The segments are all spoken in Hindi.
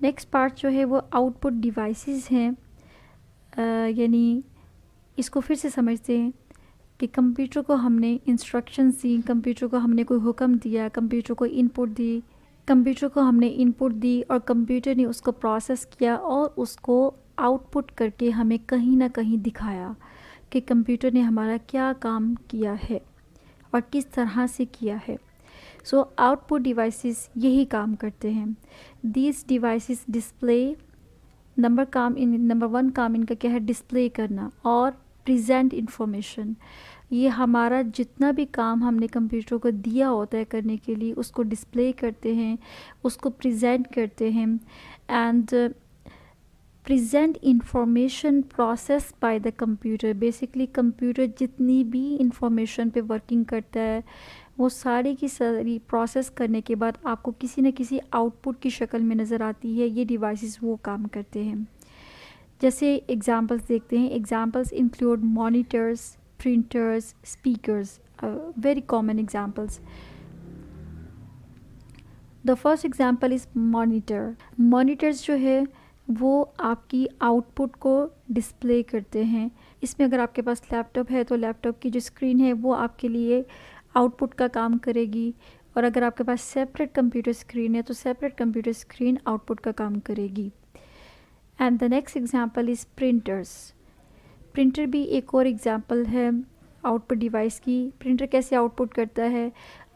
नेक्स्ट पार्ट जो है वो आउटपुट डिवाइसेस हैं। यानी इसको फिर से समझते हैं कि कंप्यूटर को हमने इंस्ट्रक्शंस दी, कंप्यूटर को हमने कोई हुक्म दिया, कंप्यूटर को इनपुट दी, कंप्यूटर को हमने इनपुट दी और कंप्यूटर ने उसको प्रोसेस किया और उसको आउटपुट करके हमें कहीं ना कहीं दिखाया कि कंप्यूटर ने हमारा क्या काम किया है और किस तरह से किया है। सो आउटपुट डिवाइसेस यही काम करते हैं। These devices display, number one काम इनका क्या है, डिस्प्ले करना और प्रेजेंट इंफॉर्मेशन। ये हमारा जितना भी काम हमने कंप्यूटर को दिया होता है करने के लिए उसको डिस्प्ले करते हैं, उसको प्रेजेंट करते हैं। And present information process by the computer, basically computer जितनी भी इंफॉर्मेशन पे वर्किंग करता है वो सारी की सारी प्रोसेस करने के बाद आपको किसी न किसी आउटपुट की शक्ल में नज़र आती है। ये डिवाइसेस वो काम करते हैं। जैसे एग्जांपल्स देखते हैं। Examples include monitors, printers, speakers, very common examples. The first example is monitor. Monitors जो है वो आपकी आउटपुट को डिस्प्ले करते हैं। इसमें अगर आपके पास लैपटॉप है तो लैपटॉप की जो स्क्रीन है वो आपके लिए आउटपुट का काम करेगी, और अगर आपके पास सेपरेट कंप्यूटर स्क्रीन है तो सेपरेट कंप्यूटर स्क्रीन आउटपुट का काम करेगी। And the next example is printers. Printer भी एक और एग्जांपल है आउटपुट डिवाइस की। प्रिंटर कैसे आउटपुट करता है,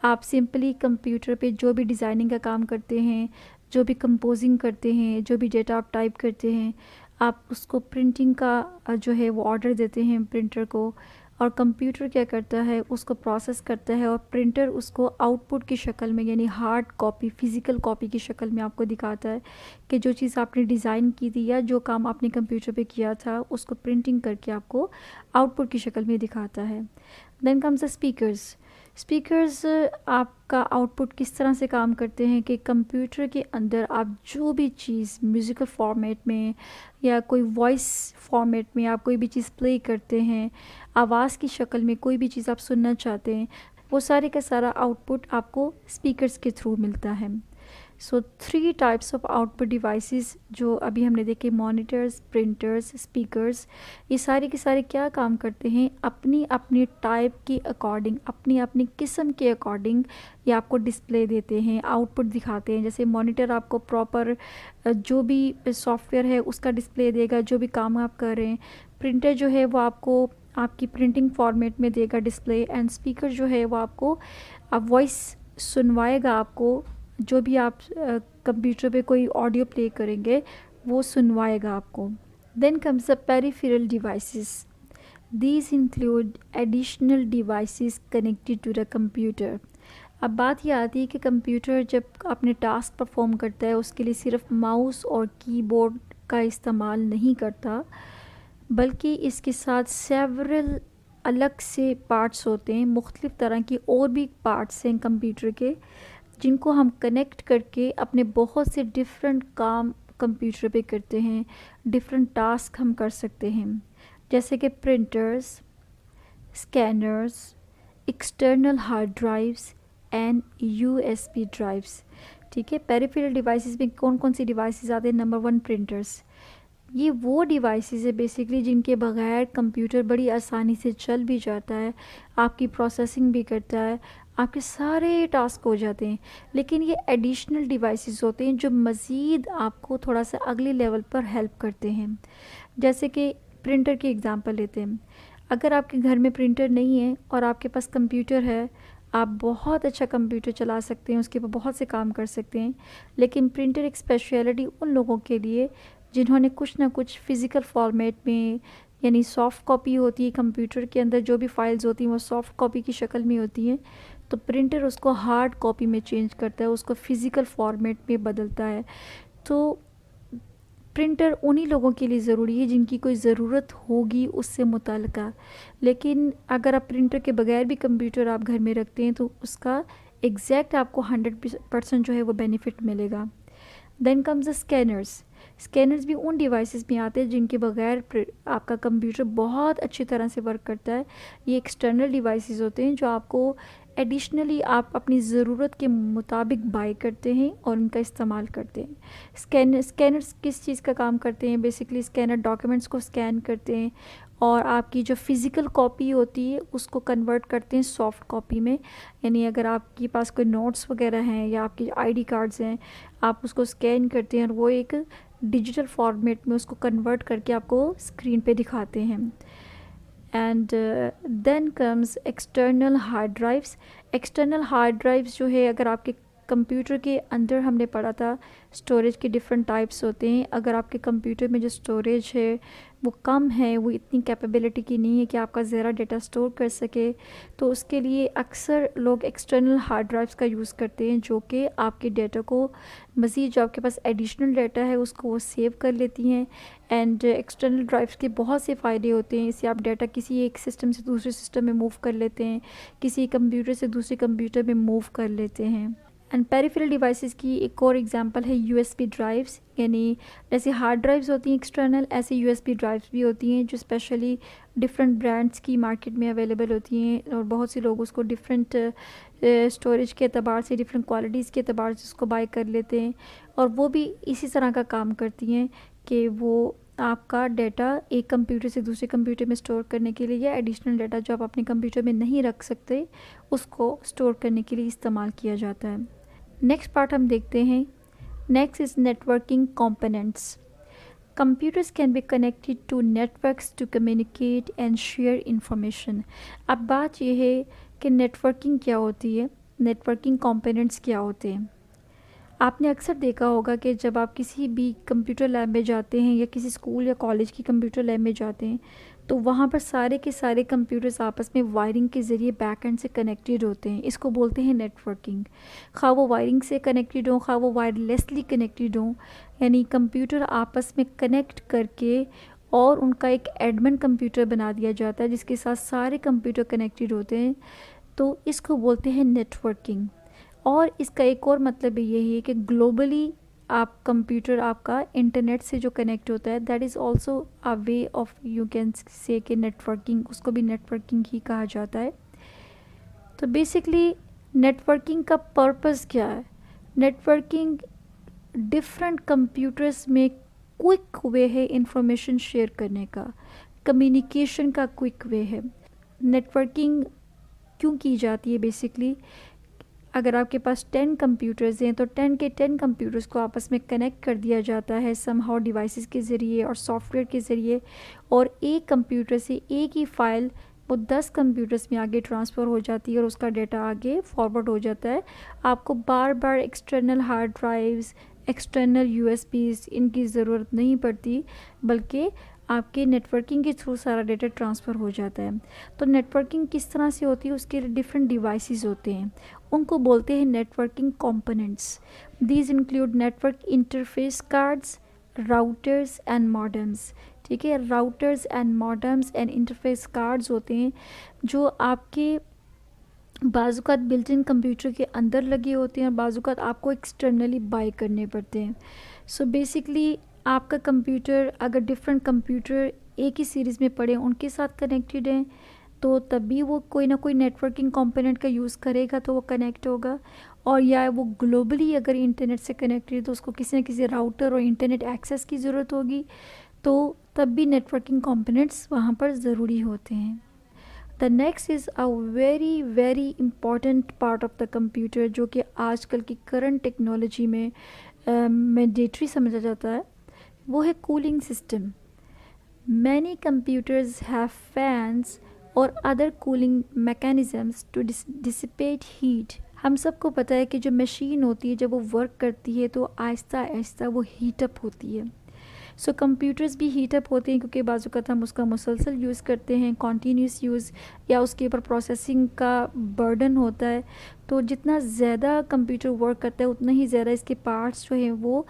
आप सिंपली कंप्यूटर पे जो भी डिज़ाइनिंग का काम करते हैं, जो भी कंपोजिंग करते हैं, जो भी डेटा आप टाइप करते हैं, आप उसको प्रिंटिंग का जो है वो ऑर्डर देते हैं प्रिंटर को, और कंप्यूटर क्या करता है उसको प्रोसेस करता है और प्रिंटर उसको आउटपुट की शक्ल में यानी हार्ड कॉपी, फिज़िकल कॉपी की शक्ल में आपको दिखाता है कि जो चीज़ आपने डिज़ाइन की थी या जो काम आपने कंप्यूटर पे किया था उसको प्रिंटिंग करके आपको आउटपुट की शक्ल में दिखाता है। Then comes the speakers. Speakers आपका आउटपुट किस तरह से काम करते हैं कि कंप्यूटर के अंदर आप जो भी चीज़ म्यूज़िकल फॉर्मेट में या कोई वॉइस फॉर्मेट में आप कोई भी चीज़ प्ले करते हैं, आवाज़ की शक्ल में कोई भी चीज़ आप सुनना चाहते हैं, वो सारे का सारा आउटपुट आपको स्पीकर्स के थ्रू मिलता है। सो 3 टाइप्स ऑफ आउटपुट डिवाइसेस जो अभी हमने देखे, मॉनिटर्स, प्रिंटर्स, स्पीकर्स, ये सारे के सारे क्या काम करते हैं, अपनी अपनी टाइप के अकॉर्डिंग, अपनी अपनी किस्म के अकॉर्डिंग ये आपको डिस्प्ले देते हैं, आउटपुट दिखाते हैं। जैसे मॉनिटर आपको प्रॉपर जो भी सॉफ्टवेयर है उसका डिस्प्ले देगा, जो भी काम आप कर रहे हैं। प्रिंटर जो है वो आपको आपकी प्रिंटिंग फॉर्मेट में देगा डिस्प्ले, एंड स्पीकर जो है वो आपको वॉइस सुनवाएगा, आपको जो भी आप कंप्यूटर पे कोई ऑडियो प्ले करेंगे वो सुनवाएगा आपको। Then comes the peripheral devices. These include additional devices connected to the computer. अब बात ये आती है कि कंप्यूटर जब अपने टास्क परफॉर्म करता है उसके लिए सिर्फ माउस और कीबोर्ड का इस्तेमाल नहीं करता, बल्कि इसके साथ सेवरल अलग से पार्ट्स होते हैं, मुख्तलिफ़ तरह की और भी पार्ट्स हैं कंप्यूटर के, जिनको हम कनेक्ट करके अपने बहुत से डिफरेंट काम कंप्यूटर पे करते हैं, डिफरेंट टास्क हम कर सकते हैं। जैसे कि printers, scanners, external hard drives and USB drives. ठीक है, पेरिफेरल डिवाइसेस में कौन कौन सी डिवाइसेस आते हैं? Number 1 printers. ये वो डिवाइसेस है बेसिकली जिनके बगैर कंप्यूटर बड़ी आसानी से चल भी जाता है, आपकी प्रोसेसिंग भी करता है, आपके सारे टास्क हो जाते हैं। लेकिन ये एडिशनल डिवाइसेस होते हैं जो मज़ीद आपको थोड़ा सा अगले लेवल पर हेल्प करते हैं। जैसे कि प्रिंटर की एग्ज़ाम्पल लेते हैं। अगर आपके घर में प्रिंटर नहीं है और आपके पास कंप्यूटर है, आप बहुत अच्छा कंप्यूटर चला सकते हैं, उसके ऊपर बहुत से काम कर सकते हैं। लेकिन प्रिंटर एक स्पेशलिटी उन लोगों के लिए जिन्होंने कुछ ना कुछ फ़िज़िकल फॉर्मेट में, यानी सॉफ़्ट कॉपी होती है कंप्यूटर के अंदर, जो भी फाइल्स होती हैं वो सॉफ़्ट कॉपी की शक्ल में होती हैं, तो प्रिंटर उसको हार्ड कॉपी में चेंज करता है, उसको फ़िज़िकल फॉर्मेट में बदलता है। तो प्रिंटर उन्हीं लोगों के लिए ज़रूरी है जिनकी कोई ज़रूरत होगी उससे मुताल्लिक़ा। लेकिन अगर आप प्रिंटर के बगैर भी कंप्यूटर आप घर में रखते हैं तो उसका एग्जैक्ट आपको 100% जो है वो बेनिफिट मिलेगा। Then comes the scanners. Scanners भी उन डिवाइसेस में आते हैं जिनके बगैर आपका कंप्यूटर बहुत अच्छी तरह से वर्क करता है। ये एक्सटर्नल डिवाइसेस होते हैं जो आपको एडिशनली आप अपनी ज़रूरत के मुताबिक बाय करते हैं और उनका इस्तेमाल करते हैं। स्कैनर्स किस चीज़ का काम करते हैं? बेसिकली स्कैनर डॉक्यूमेंट्स को स्कैन करते हैं और आपकी जो फ़िज़िकल कॉपी होती है उसको कन्वर्ट करते हैं सॉफ्ट कॉपी में। यानी अगर आपके पास कोई नोट्स वगैरह हैं या आपकी आईडी कार्ड्स हैं, आप उसको स्कैन करते हैं और वो एक डिजिटल फॉर्मेट में उसको कन्वर्ट करके आपको स्क्रीन पे दिखाते हैं। And then comes external hard drives. External hard drives जो है, अगर आपके कंप्यूटर के अंदर हमने पढ़ा था स्टोरेज के डिफरेंट टाइप्स होते हैं। अगर आपके कंप्यूटर में जो स्टोरेज है वो कम है, वो इतनी कैपेबिलिटी की नहीं है कि आपका ज़रा डेटा स्टोर कर सके, तो उसके लिए अक्सर लोग एक्सटर्नल हार्ड ड्राइव्स का यूज़ करते हैं, जो कि आपके डेटा को मज़ीद जो आपके पास एडिशनल डेटा है उसको वो सेव कर लेती हैं। एंड एक्सटर्नल ड्राइव्स के बहुत से फ़ायदे होते हैं। इससे आप डाटा किसी एक सिस्टम से दूसरे सिस्टम में मूव कर लेते हैं, किसी कंप्यूटर से दूसरे कंप्यूटर में मूव कर लेते हैं। एंड पेरिफेरल डिवाइसेस की एक और एग्जांपल है यूएसबी ड्राइव्स। यानी जैसे हार्ड ड्राइव्स होती हैं एक्सटर्नल, ऐसे यूएसबी ड्राइव्स भी होती हैं जो स्पेशली डिफरेंट ब्रांड्स की मार्केट में अवेलेबल होती हैं और बहुत से लोग उसको डिफरेंट स्टोरेज के अतबार से, डिफरेंट क्वालिटीज़ के अतबार से उसको बाय कर लेते हैं। और वो भी इसी तरह का काम करती हैं कि वो आपका डाटा एक कंप्यूटर से दूसरे कंप्यूटर में स्टोर करने के लिए या एडिशनल डाटा जो आप अपने कंप्यूटर में नहीं रख सकते उसको स्टोर करने के लिए इस्तेमाल किया जाता है। नेक्स्ट पार्ट हम देखते हैं। Next is networking components. Computers can be connected to networks to communicate and share information. अब बात यह है कि नेटवर्किंग क्या होती है, नेटवर्किंग कंपोनेंट्स क्या होते हैं। आपने अक्सर देखा होगा कि जब आप किसी भी कंप्यूटर लैब में जाते हैं या किसी स्कूल या कॉलेज की कंप्यूटर लैब में जाते हैं तो वहाँ पर सारे के सारे कंप्यूटर्स आपस में वायरिंग के ज़रिए बैक एंड से कनेक्टेड होते हैं। इसको बोलते हैं नेटवर्किंग। खा वो वायरिंग से कनेक्टेड हो, खा वो वायरलेसली कनेक्टेड हो, यानी कंप्यूटर आपस में कनेक्ट करके और उनका एक एडमिन कंप्यूटर बना दिया जाता है जिसके साथ सारे कंप्यूटर कनेक्टेड होते हैं, तो इसको बोलते हैं नेटवर्किंग। और इसका एक और मतलब यही है कि ग्लोबली आप कंप्यूटर आपका इंटरनेट से जो कनेक्ट होता है, that is also a way of you can say कि नेटवर्किंग, उसको भी नेटवर्किंग ही कहा जाता है। तो बेसिकली नेटवर्किंग का पर्पस क्या है? नेटवर्किंग डिफरेंट कंप्यूटर्स में क्विक वे है इंफॉर्मेशन शेयर करने का, कम्युनिकेशन का क्विक वे है। नेटवर्किंग क्यों की जाती है? बेसिकली अगर आपके पास 10 कंप्यूटर्स हैं तो 10 के 10 कंप्यूटर्स को आपस में कनेक्ट कर दिया जाता है समहाउ डिवाइसेस के ज़रिए और सॉफ्टवेयर के ज़रिए, और एक कंप्यूटर से एक ही फ़ाइल वो 10 कंप्यूटर्स में आगे ट्रांसफ़र हो जाती है और उसका डाटा आगे फॉरवर्ड हो जाता है। आपको बार बार एक्सटर्नल हार्ड ड्राइव्स, एक्सटर्नल यूएसबीज़ इनकी ज़रूरत नहीं पड़ती, बल्कि आपके नेटवर्किंग के थ्रू सारा डेटा ट्रांसफ़र हो जाता है। तो नेटवर्किंग किस तरह से होती है, उसके लिए डिफरेंट डिवाइसेस होते हैं, उनको बोलते हैं networking components. These include network interface cards, routers and modems. ठीक है, routers and modems and interface cards होते हैं जो आपके बाज़ुकात बिल्ट इन कंप्यूटर के अंदर लगे होते हैं और बाज़ुकात आपको एक्सटर्नली बाय करने पड़ते हैं। सो बेसिकली आपका कंप्यूटर, अगर डिफरेंट कंप्यूटर एक ही सीरीज़ में पड़े उनके साथ कनेक्टेड हैं तो तभी वो कोई ना कोई नेटवर्किंग कंपोनेंट का यूज़ करेगा तो वो कनेक्ट होगा। और या वो ग्लोबली अगर इंटरनेट से कनेक्टेड है तो उसको किसी न किसी राउटर और इंटरनेट एक्सेस की ज़रूरत होगी, तो तब भी नेटवर्किंग कंपोनेंट्स वहाँ पर ज़रूरी होते हैं। The next is a very very important part of the computer, जो कि आजकल की करंट टेक्नोलॉजी में मैंडेटरी समझा जाता है, वो है cooling system. Many computers have fans और other cooling mechanisms to dissipate heat. हम सबको पता है कि जो मशीन होती है जब वो वर्क करती है तो आहिस्ता आहिस्ता वो हीटअप होती है। सो कंप्यूटर्स भी हीटअप होते हैं क्योंकि बाज़ हम उसका मुसलसल यूज़ करते हैं, कॉन्टीन्यूस यूज़, या उसके ऊपर प्रोसेसिंग का बर्डन होता है। तो जितना ज़्यादा कंप्यूटर वर्क करता है उतना ही ज़्यादा इसके पार्ट्स जो हैं वो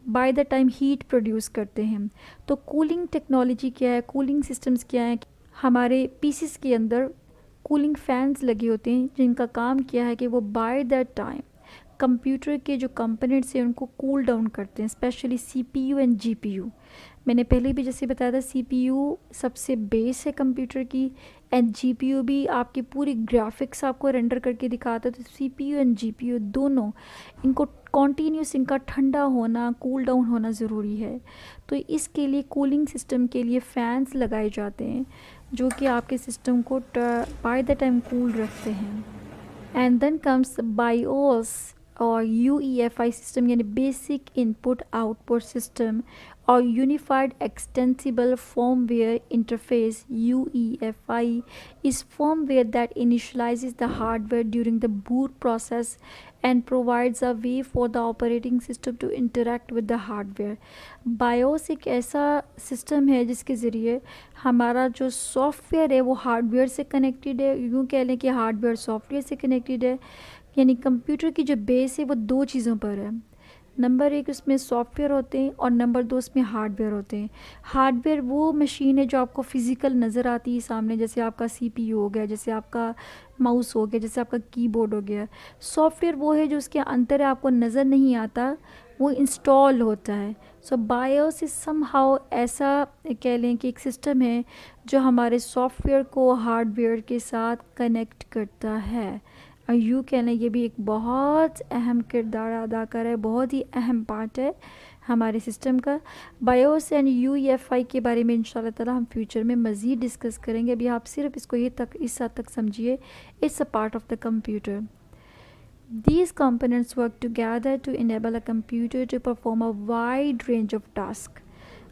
by the time heat produce करते हैं। तो कूलिंग टेक्नोलॉजी क्या है, कूलिंग सिस्टम्स क्या है? हमारे पीसीस के अंदर कूलिंग फ़ैन्स लगे होते हैं जिनका काम क्या है कि वो बाय द टाइम कंप्यूटर के जो कंपोनेंट्स हैं उनको कूल डाउन करते हैं, स्पेशली सीपीयू एंड जीपीयू। मैंने पहले भी जैसे बताया था, सीपीयू सबसे बेस है कंप्यूटर की, एंड जीपीयू भी आपकी पूरी ग्राफिक्स आपको रेंडर करके दिखाता है। तो सीपीयू एंड जीपीयू दोनों, इनको कॉन्टीन्यूस इनका ठंडा होना, कूल डाउन होना ज़रूरी है। तो इसके लिए कूलिंग सिस्टम के लिए फ़ैन्स लगाए जाते हैं जो कि आपके सिस्टम को बाय द टाइम कूल रखते हैं। एंड देन कम्स बायोस और यूईएफआई सिस्टम, यानी बेसिक इनपुट आउटपुट सिस्टम और unified extensible firmware interface. UEFI is firmware that initializes the hardware during the boot process and provides a way for the operating system to interact with the hardware. BIOS एक ऐसा सिस्टम है जिसके ज़रिए हमारा जो सॉफ्टवेयर है वो हार्डवेयर से कनेक्टेड है। यूँ कह लें कि हार्डवेयर सॉफ्टवेयर से कनेक्टेड है, यानी कंप्यूटर की जो बेस है वो दो चीज़ों पर है। नंबर एक, उसमें सॉफ्टवेयर होते हैं, और नंबर दो, उसमें हार्डवेयर होते हैं। हार्डवेयर वो मशीन है जो आपको फिज़िकल नज़र आती है सामने, जैसे आपका सीपीयू हो गया, जैसे आपका माउस हो गया, जैसे आपका कीबोर्ड हो गया। सॉफ्टवेयर वो है जो उसके अंदर आपको नज़र नहीं आता, वो इंस्टॉल होता है। सो बायोस इज समहाउ ऐसा कह लें कि एक सिस्टम है जो हमारे सॉफ्टवेयर को हार्डवेयर के साथ कनेक्ट करता है। और यूँ कह लें ये भी एक बहुत अहम किरदार अदा कर रहा है, बहुत ही अहम पार्ट है हमारे सिस्टम का। बायोस एंड यूईएफआई के बारे में इंशाल्लाह ताला हम फ्यूचर में मज़ीद डिस्कस करेंगे। अभी आप सिर्फ इसको इस हद तक समझिए, it's a part of the computer. These components work together to enable a computer to perform a wide range of tasks.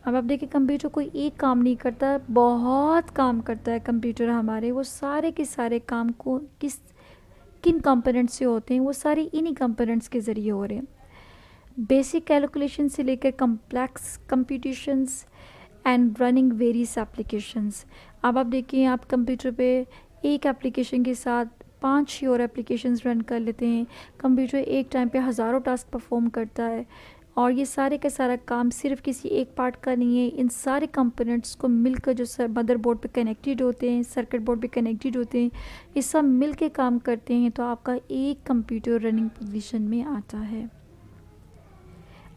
अब आप देखिए, कंप्यूटर कोई एक काम नहीं करता, बहुत काम करता है कंप्यूटर हमारे। वो सारे के सारे काम को किन कंपोनेंट्स से होते हैं, वो सारे इन्हीं कंपोनेंट्स के ज़रिए हो रहे हैं। बेसिक कैलकुलेशन से लेकर complex computations and running various applications. अब आप देखिए, आप कंप्यूटर पे एक एप्लीकेशन के साथ 5-6 और एप्लीकेशंस रन कर लेते हैं। कंप्यूटर एक टाइम पे हज़ारों टास्क परफॉर्म करता है, और ये सारे का सारा काम सिर्फ किसी एक पार्ट का नहीं है। इन सारे कंपोनेंट्स को मिलकर जो मदरबोर्ड पे कनेक्टेड होते हैं, सर्किट बोर्ड पे कनेक्टेड होते हैं, ये सब मिल के काम करते हैं, तो आपका एक कंप्यूटर रनिंग पोजीशन में आता है।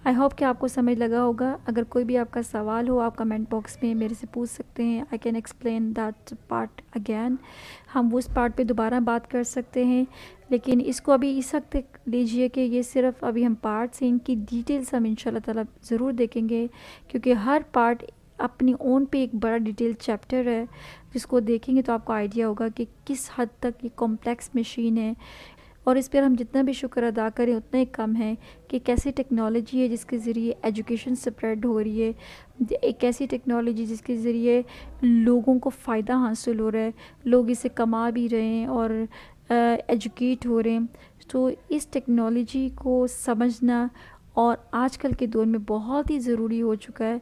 आई होप कि आपको समझ लगा होगा। अगर कोई भी आपका सवाल हो, आप कमेंट बॉक्स में मेरे से पूछ सकते हैं। I can explain that part again. हम उस पार्ट पे दोबारा बात कर सकते हैं, लेकिन इसको अभी इस हद तक लीजिए कि ये सिर्फ अभी हम पार्ट्स हैं, इनकी डिटेल्स हम इंशाल्लाह ताला ज़रूर देखेंगे, क्योंकि हर पार्ट अपनी ओन पे एक बड़ा डिटेल चैप्टर है, जिसको देखेंगे तो आपको आइडिया होगा कि किस हद तक ये कॉम्प्लेक्स मशीन है। और इस पर हम जितना भी शुक्र अदा करें उतना ही कम है कि कैसी टेक्नोलॉजी है जिसके ज़रिए एजुकेशन स्प्रेड हो रही है, एक ऐसी टेक्नोलॉजी जिसके ज़रिए लोगों को फ़ायदा हासिल हो रहा है, लोग इसे कमा भी रहे हैं और एजुकेट हो रहे हैं। तो इस टेक्नोलॉजी को समझना और आजकल के दौर में बहुत ही ज़रूरी हो चुका है।